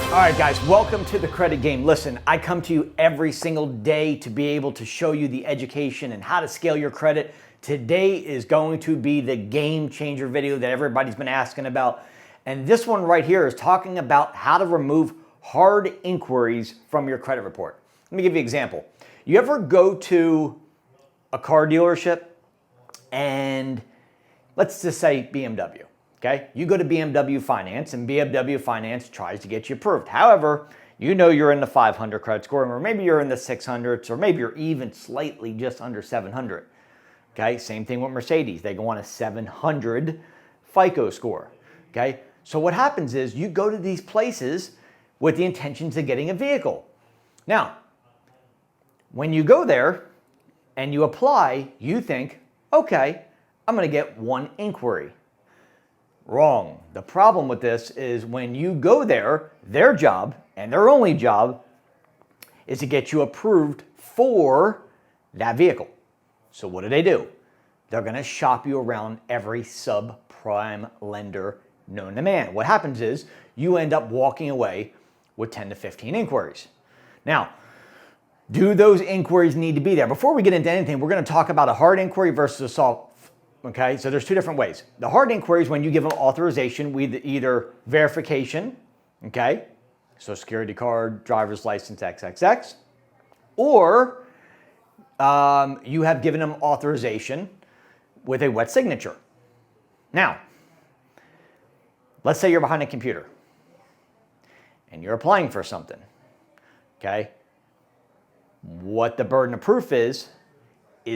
All right, guys, welcome to the credit game. Listen, I come to you every single day to be able to show you the education and how to scale your credit. Today is going to be the game changer video that everybody's been asking about. And this one right here is talking about how to remove hard inquiries from your credit report. Let me give you an example. You ever go to a car dealership and let's just say BMW. Okay, you go to BMW Finance and BMW Finance tries to get you approved. However, you know you're in the 500 credit score, or maybe you're in the 600s, or maybe you're even slightly just under 700. Okay, same thing with Mercedes. They go on a 700 FICO score. Okay, so what happens is you go to these places with the intentions of getting a vehicle. Now, when you go there and you apply, you think, okay, I'm going to get one inquiry. Wrong. The problem with this is when you go there, their job and their only job is to get you approved for that vehicle. So what do? They're going to shop you around every subprime lender known to man. What happens is you end up walking away with 10 to 15 inquiries. Now, do those inquiries need to be there? Before we get into anything, we're going to talk about a hard inquiry versus a soft. Okay, so there's two different ways. The hard inquiry is when you give them authorization with either verification, okay, Social Security card, driver's license, XXX, or you have given them authorization with a wet signature. Now, let's say you're behind a computer and you're applying for something, okay? What the burden of proof is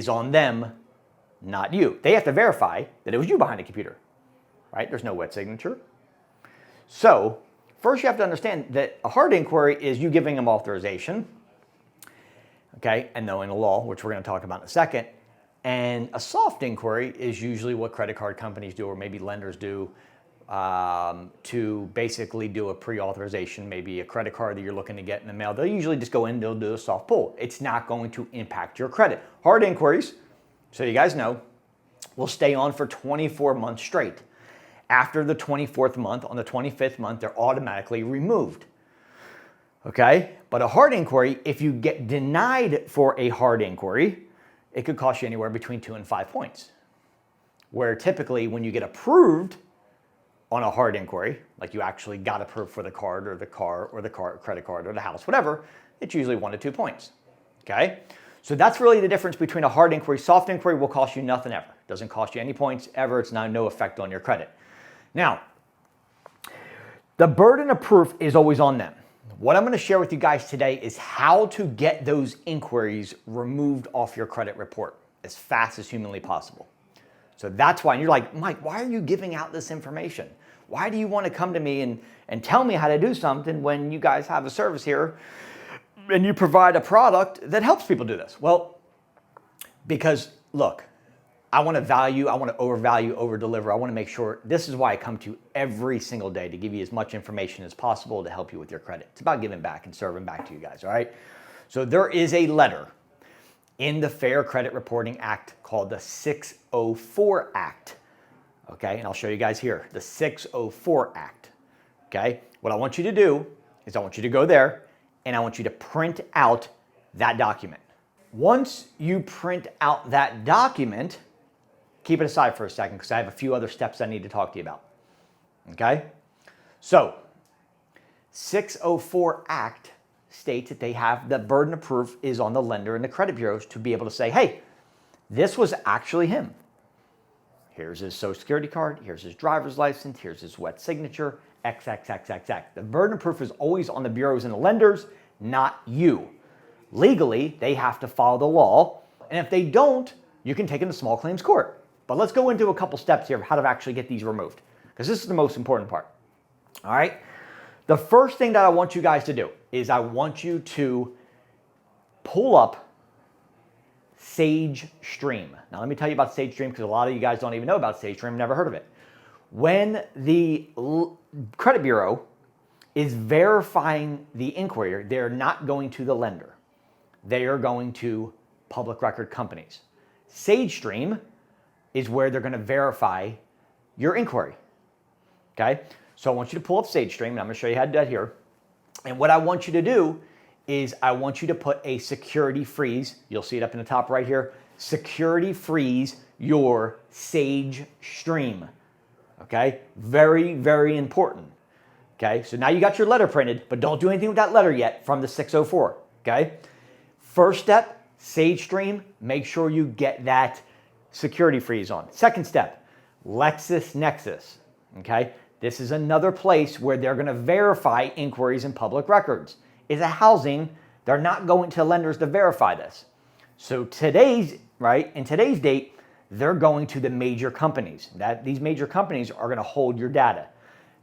on them, not you. They have to verify that it was you behind the computer, right? There's no wet signature. So first you have to understand that a hard inquiry is you giving them authorization, okay, and knowing the law, which we're going to talk about in a second. And a soft inquiry is usually what credit card companies do, or maybe lenders do, to basically do a pre-authorization, maybe a credit card that you're looking to get in the mail. They'll usually just go in, they'll do a soft pull. It's not going to impact your credit. Hard inquiries, so you guys know, will stay on for 24 months straight. After the 24th month, on the 25th month, they're automatically removed. Okay? But a hard inquiry, if you get denied for a hard inquiry, it could cost you anywhere between 2 and 5 points. Where typically when you get approved on a hard inquiry, like you actually got approved for the card or the credit card or the house, whatever, it's usually 1 to 2 points. Okay? So that's really the difference between a hard inquiry. Soft inquiry will cost you nothing ever. Doesn't cost you any points ever. It's no effect on your credit. Now, the burden of proof is always on them. What I'm going to share with you guys today is how to get those inquiries removed off your credit report as fast as humanly possible. So that's why, and you're like, Mike, why are you giving out this information? Why do you want to come to me and tell me how to do something when you guys have a service here and you provide a product that helps people do this? Well, because look, I want to overvalue, over-deliver. I want to make sure, this is why I come to you every single day, to give you as much information as possible to help you with your credit. It's about giving back and serving back to you guys, all right? So there is a letter in the Fair Credit Reporting Act called the 604 Act, okay? And I'll show you guys here, the 604 Act, okay? What I want you to do is I want you to go there and I want you to print out that document. Once you print out that document, keep it aside for a second because I have a few other steps I need to talk to you about, okay? So, 604 Act states that they have the burden of proof is on the lender and the credit bureaus to be able to say, hey, this was actually him. Here's his social security card, here's his driver's license, here's his wet signature, XXXXX. The burden of proof is always on the bureaus and the lenders, not you. Legally, they have to follow the law, and if they don't, you can take it to small claims court. But let's go into a couple steps here of how to actually get these removed, because this is the most important part. All right? The first thing that I want you guys to do is I want you to pull up Sage Stream. Now, let me tell you about Sage Stream because a lot of you guys don't even know about Sage Stream, never heard of it. When the credit bureau is verifying the inquiry, they're not going to the lender. They are going to public record companies. Sage Stream is where they're going to verify your inquiry. Okay? So I want you to pull up Sage Stream, and I'm going to show you how to do that here. And what I want you to do is I want you to put a security freeze. You'll see it up in the top right here. Security freeze your Sage stream. Okay? Very, very important. Okay? So now you got your letter printed, but don't do anything with that letter yet from the 604. Okay? First step, Sage stream, make sure you get that security freeze on. Second step, LexisNexis. Okay? This is another place where they're going to verify inquiries in public records. Is a housing, they're not going to lenders to verify this. So in today's date, they're going to the major companies. These major companies are going to hold your data.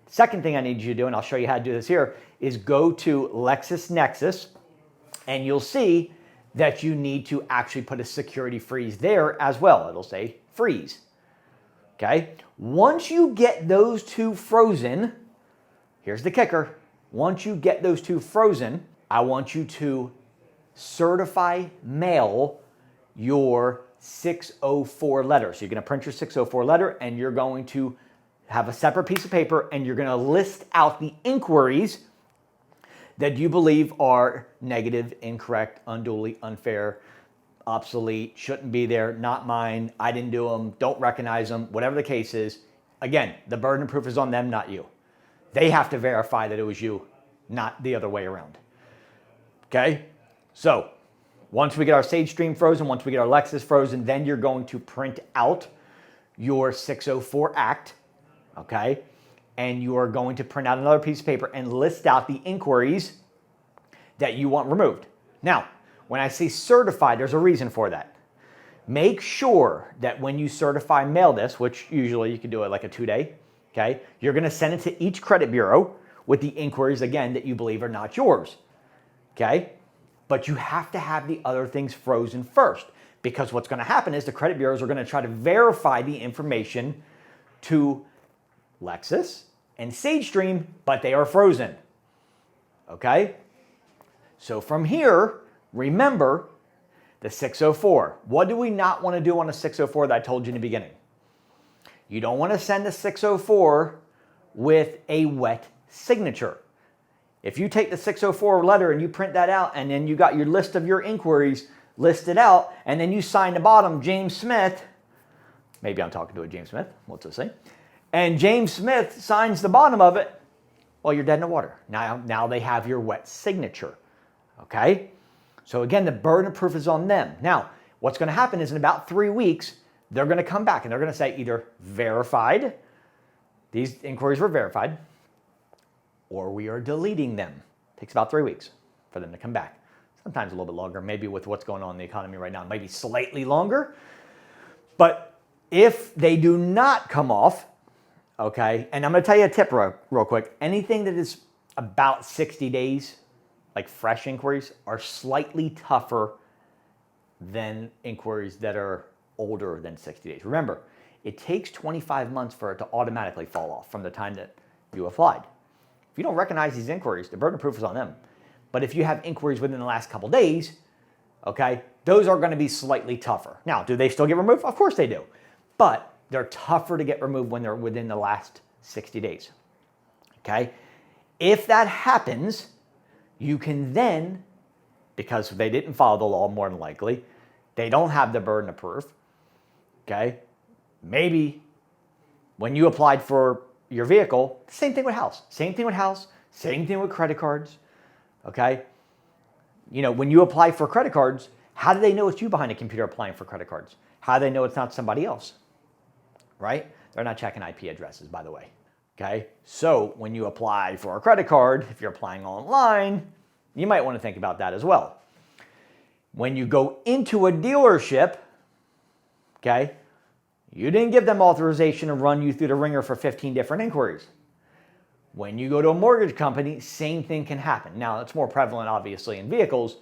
Second thing I need you to do, and I'll show you how to do this here, is go to LexisNexis, and you'll see that you need to actually put a security freeze there as well. It'll say freeze. Okay? Once you get those two frozen, here's the kicker. Once you get those two frozen, I want you to certify mail your 604 letter. So you're going to print your 604 letter, and you're going to have a separate piece of paper, and you're going to list out the inquiries that you believe are negative, incorrect, unduly, unfair, obsolete, shouldn't be there, not mine, I didn't do them, don't recognize them, whatever the case is. Again, the burden of proof is on them, not you. They have to verify that it was you, not the other way around. Okay? So, once we get our Sage stream frozen, once we get our Lexis frozen, then you're going to print out your 604 Act, okay? And you are going to print out another piece of paper and list out the inquiries that you want removed. Now, when I say certify, there's a reason for that. Make sure that when you certify mail this, which usually you can do it like a 2-day, okay? You're going to send it to each credit bureau with the inquiries, again, that you believe are not yours, okay? But you have to have the other things frozen first, because what's going to happen is the credit bureaus are going to try to verify the information to Lexis and SageStream, but they are frozen, okay? So from here, remember the 604. What do we not want to do on a 604 that I told you in the beginning? You don't want to send a 604 with a wet signature. If you take the 604 letter and you print that out, and then you got your list of your inquiries listed out, and then you sign the bottom, James Smith, maybe I'm talking to a James Smith, what's it say? And James Smith signs the bottom of it, well, you're dead in the water. Now they have your wet signature, okay? So again, the burden of proof is on them. Now, what's going to happen is in about 3 weeks, they're going to come back and they're going to say either verified, these inquiries were verified, or we are deleting them. It takes about 3 weeks for them to come back. Sometimes a little bit longer, maybe with what's going on in the economy right now, maybe slightly longer. But if they do not come off, okay, and I'm going to tell you a tip real quick. Anything that is about 60 days, like fresh inquiries, are slightly tougher than inquiries that are older than 60 days. Remember, it takes 25 months for it to automatically fall off from the time that you applied. If you don't recognize these inquiries, the burden of proof is on them. But if you have inquiries within the last couple days, okay, those are going to be slightly tougher. Now, do they still get removed? Of course they do. But they're tougher to get removed when they're within the last 60 days. Okay? If that happens, you can then, because they didn't follow the law more than likely, they don't have the burden of proof, okay? Maybe when you applied for your vehicle, same thing with house. Same thing with house, same thing with credit cards, okay? You know, when you apply for credit cards, how do they know it's you behind a computer applying for credit cards? How do they know it's not somebody else, right? They're not checking IP addresses, by the way, okay? So when you apply for a credit card, if you're applying online, you might want to think about that as well. When you go into a dealership, okay, you didn't give them authorization to run you through the ringer for 15 different inquiries. When you go to a mortgage company, same thing can happen. Now, it's more prevalent, obviously, in vehicles,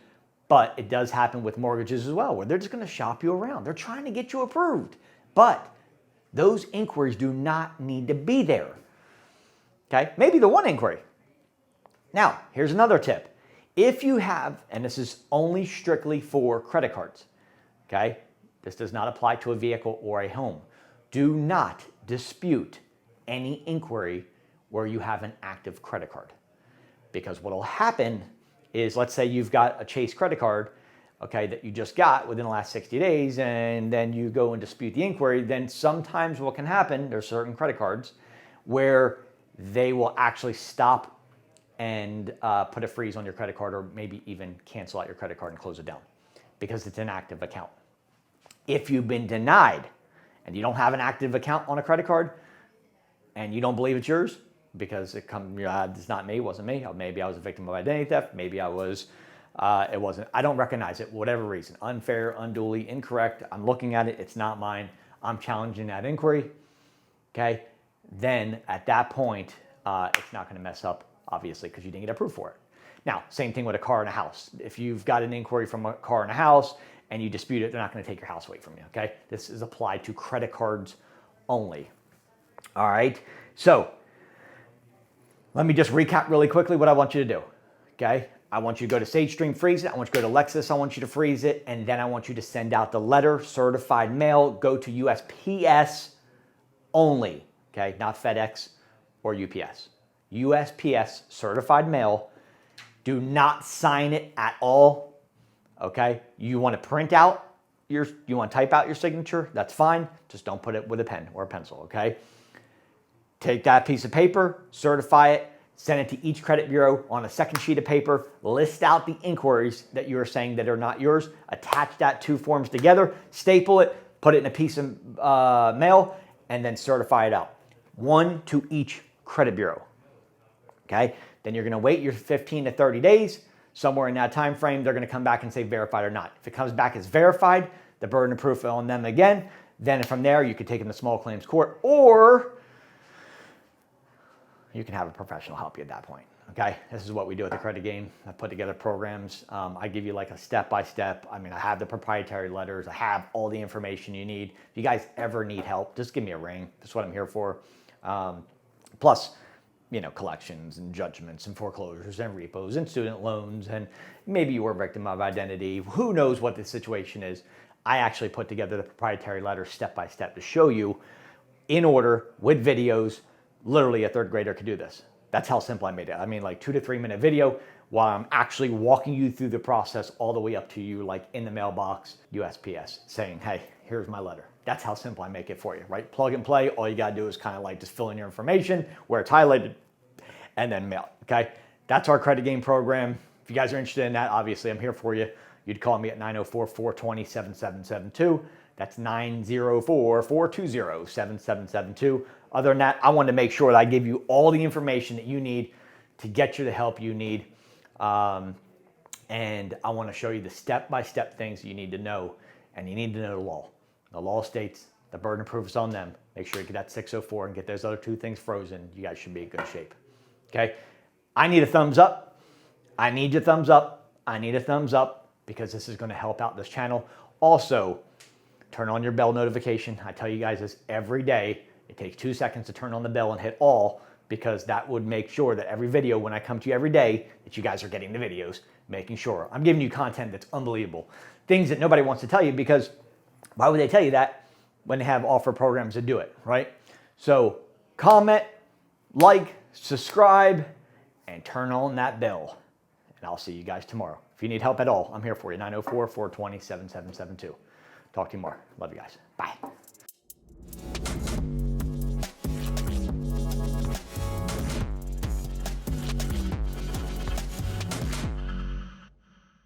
but it does happen with mortgages as well, where they're just going to shop you around. They're trying to get you approved. But those inquiries do not need to be there. Okay? Maybe the one inquiry. Now, here's another tip. If you have, and this is only strictly for credit cards, okay? This does not apply to a vehicle or a home. Do not dispute any inquiry where you have an active credit card, Because what will happen is, let's say you've got a Chase credit card, okay, that you just got within the last 60 days, and then you go and dispute the inquiry. Then sometimes what can happen, there's certain credit cards where they will actually stop and put a freeze on your credit card, or maybe even cancel out your credit card and close it down because it's an active account. If you've been denied and you don't have an active account on a credit card and you don't believe it's yours because it's not me, it wasn't me, or maybe I was a victim of identity theft, maybe I was, it wasn't, I don't recognize it, whatever reason, unfair, unduly, incorrect, I'm looking at it, it's not mine, I'm challenging that inquiry, okay, then at that point, it's not gonna mess up, obviously, because you didn't get approved for it. Now, same thing with a car and a house. If you've got an inquiry from a car and a house and you dispute it, they're not gonna take your house away from you, okay? This is applied to credit cards only. All right, so let me just recap really quickly what I want you to do, okay? I want you to go to SageStream, freeze it. I want you to go to Lexus, I want you to freeze it. And then I want you to send out the letter, certified mail, go to USPS only, okay? Not FedEx or UPS. USPS, certified mail. Do not sign it at all, okay? You want to print out you want to type out your signature, that's fine. Just don't put it with a pen or a pencil, okay? Take that piece of paper, certify it, send it to each credit bureau on a second sheet of paper, list out the inquiries that you are saying that are not yours, attach that two forms together, staple it, put it in a piece of mail, and then certify it out. One to each credit bureau, okay? Then you're gonna wait your 15 to 30 days. Somewhere in that time frame, they're gonna come back and say verified or not. If it comes back as verified, the burden of proof on them again. Then from there, you could take them to small claims court, or you can have a professional help you at that point, okay? This is what we do at the Credit Game. I put together programs. I give you like a step-by-step. I mean, I have the proprietary letters. I have all the information you need. If you guys ever need help, just give me a ring. That's what I'm here for. Plus, you know, collections and judgments and foreclosures and repos and student loans, and maybe you were a victim of identity. Who knows what the situation is? I actually put together the proprietary letter step-by-step to show you in order with videos. Literally a third grader could do this. That's how simple I made it. I mean, like 2 to 3 minute video while I'm actually walking you through the process all the way up to you, like in the mailbox, USPS, saying, hey, here's my letter. That's how simple I make it for you, right? Plug and play. All you gotta do is kind of like just fill in your information where it's highlighted and then mail, okay? That's our Credit Game program. If you guys are interested in that, obviously I'm here for you. You'd call me at 904-420-7772. That's 904-420-7772. Other than that, I wanted to make sure that I give you all the information that you need to get you the help you need. And I want to show you the step-by-step things you need to know, and you need to know the law. The law states the burden of proof is on them. Make sure you get that 604 and get those other two things frozen. You guys should be in good shape, okay? I need a thumbs up. I need your thumbs up. I need a thumbs up because this is going to help out this channel. Also, turn on your bell notification. I tell you guys this every day. It takes 2 seconds to turn on the bell and hit all, because that would make sure that every video, when I come to you every day, that you guys are getting the videos, making sure. I'm giving you content that's unbelievable. Things that nobody wants to tell you, because why would they tell you that when they have offer programs to do it, right? So comment, like, subscribe, and turn on that bell. And I'll see you guys tomorrow. If you need help at all, I'm here for you. 904-420-7772. Talk to you more. Love you guys. Bye.